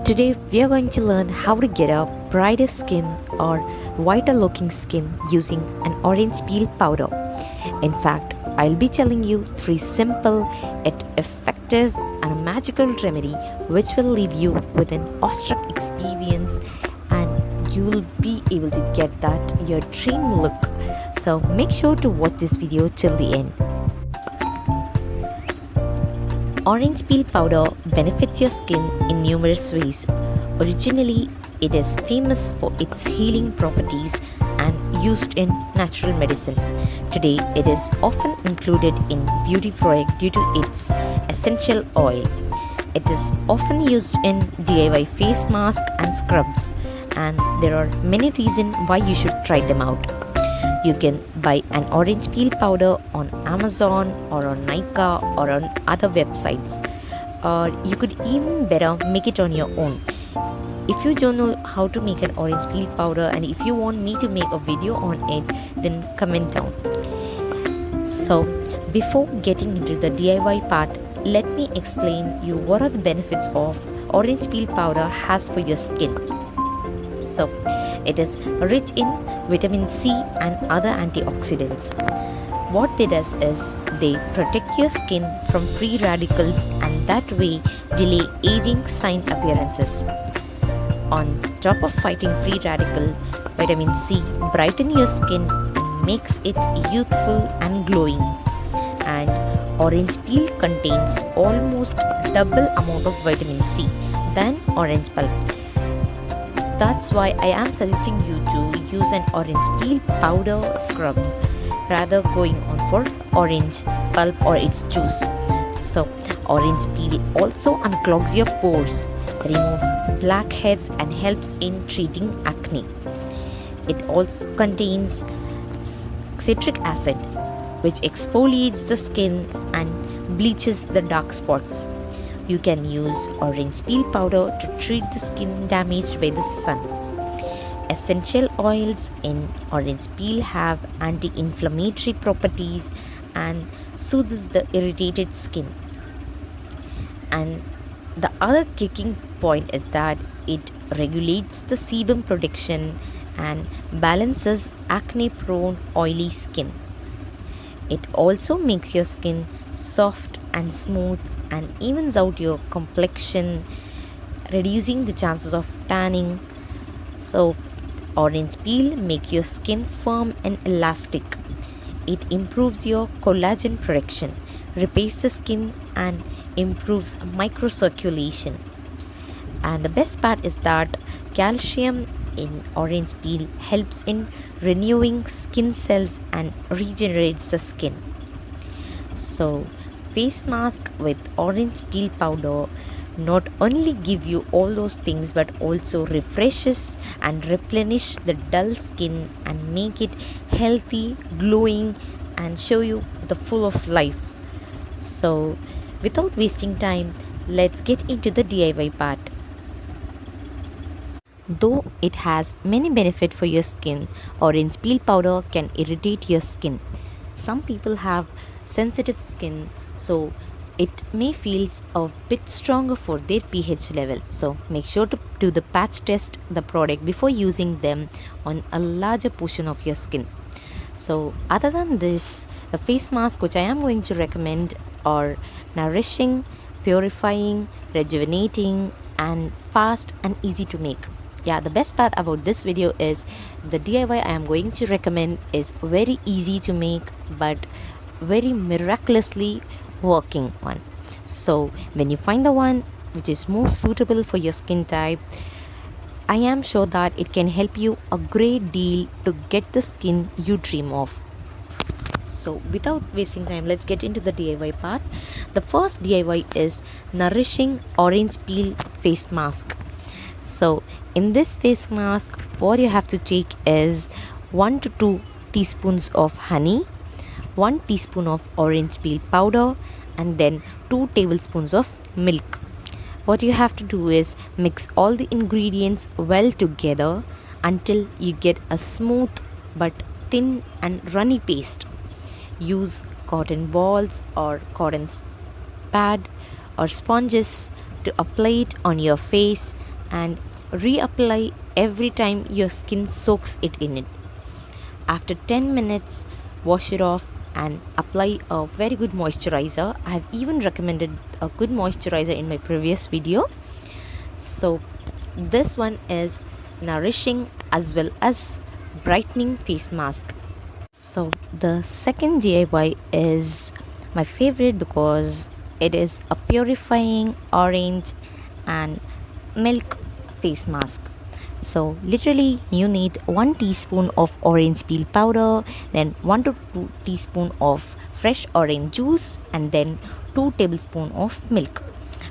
Today we are going to learn how to get a brighter skin or whiter looking skin using an orange peel powder. In fact, I'll be telling you 3 simple yet effective and magical remedy which will leave you with an awestruck experience and you'll be able to get that your dream look. So make sure to watch this video till the end. Orange peel powder benefits your skin in numerous ways. Originally, it is famous for its healing properties and used in natural medicine. Today, it is often included in beauty products due to its essential oil. It is often used in DIY face mask and scrubs, and there are many reasons why you should try them out. You can buy an orange peel powder on Amazon or on Nykaa or on other websites, or you could even better make it on your own. If you don't know how to make an orange peel powder and if you want me to make a video on it, then comment down. So before getting into the DIY part, let me explain you what are the benefits of orange peel powder has for your skin. So it is rich in vitamin C and other antioxidants. What they does is they protect your skin from free radicals and that way delay aging sign appearances. On top of fighting free radical, vitamin C brighten your skin and makes it youthful and glowing. And orange peel contains almost double amount of vitamin C than orange pulp. That's why I am suggesting you to use an orange peel powder scrubs rather going on for orange pulp or its juice. So orange peel also unclogs your pores, removes blackheads and helps in treating acne. It also contains citric acid which exfoliates the skin and bleaches the dark spots. You can use orange peel powder to treat the skin damaged by the sun. Essential oils in orange peel have anti-inflammatory properties and soothes the irritated skin. And the other kicking point is that it regulates the sebum production and balances acne-prone oily skin. It also makes your skin soft and smooth and evens out your complexion, reducing the chances of tanning. So orange peel make your skin firm and elastic. It improves your collagen production, repairs the skin and improves microcirculation. And the best part is that calcium in orange peel helps in renewing skin cells and regenerates the skin. So face mask with orange peel powder not only give you all those things but also refreshes and replenish the dull skin and make it healthy, glowing and show you the full of life. So without wasting time, let's get into the DIY part. Though it has many benefits for your skin, orange peel powder can irritate your skin. Some people have sensitive skin, so it may feels a bit stronger for their pH level. So make sure to do the patch test the product before using them on a larger portion of your skin. So other than this, the face mask which I am going to recommend are nourishing, purifying, rejuvenating and fast and easy to make. Yeah, the best part about this video is the DIY I am going to recommend is very easy to make but very miraculously working one. So when you find the one which is more suitable for your skin type, I am sure that it can help you a great deal to get the skin you dream of. So without wasting time, let's get into the DIY part. The first DIY is nourishing orange peel face mask. So in this face mask, what you have to take is 1 to 2 teaspoons of honey, 1 teaspoon of orange peel powder and then 2 tablespoons of milk. What you have to do is mix all the ingredients well together until you get a smooth but thin and runny paste. Use cotton balls or cotton pad or sponges to apply it on your face and reapply every time your skin soaks it in it. After 10 minutes, wash it off and apply a very good moisturizer. I have even recommended a good moisturizer in my previous video. So this one is nourishing as well as brightening face mask. So the second DIY is my favorite because it is a purifying orange and milk face mask. So literally you need 1 teaspoon of orange peel powder, then 1 to 2 teaspoon of fresh orange juice, and then 2 tablespoon of milk.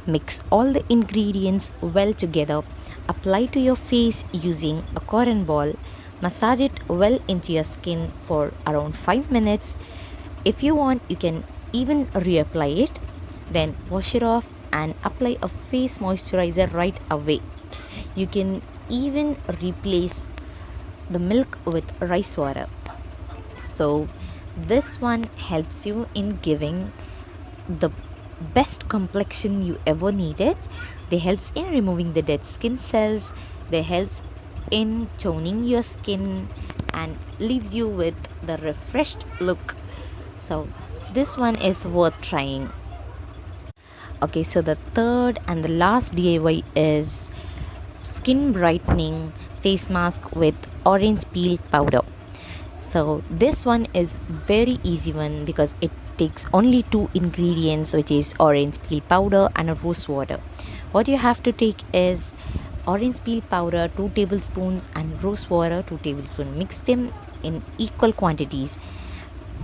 Mix all the ingredients well together. Apply to your face using a cotton ball. Massage it well into your skin for around 5 minutes. If you want, you can even reapply it. Then wash it off and apply a face moisturizer right away. You can even replace the milk with rice water. So this one helps you in giving the best complexion you ever needed. They helps in removing the dead skin cells. They helps in toning your skin and leaves you with the refreshed look. So this one is worth trying. Okay, so the third and the last DIY is skin brightening face mask with orange peel powder. So this one is very easy one because it takes only 2 ingredients, which is orange peel powder and a rose water. What you have to take is orange peel powder 2 tablespoons and rose water 2 tablespoons. Mix them in equal quantities.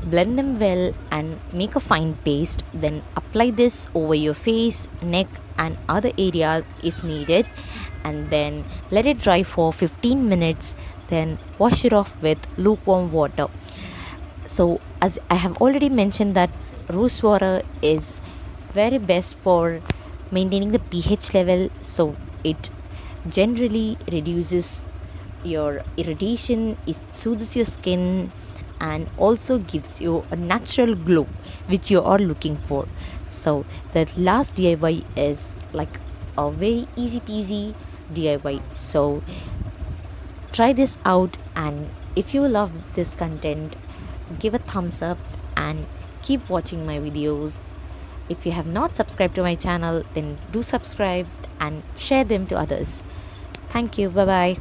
Blend them well and make a fine paste. Then apply this over your face, neck and other areas if needed, and then let it dry for 15 minutes. Then wash it off with lukewarm water. So as I have already mentioned that rose water is very best for maintaining the pH level, so it generally reduces your irritation, it soothes your skin and also gives you a natural glow which you are looking for. So the last DIY is like a very easy peasy DIY. So try this out, and if you love this content, give a thumbs up and keep watching my videos. If you have not subscribed to my channel, then do subscribe and share them to others. Thank you. Bye bye.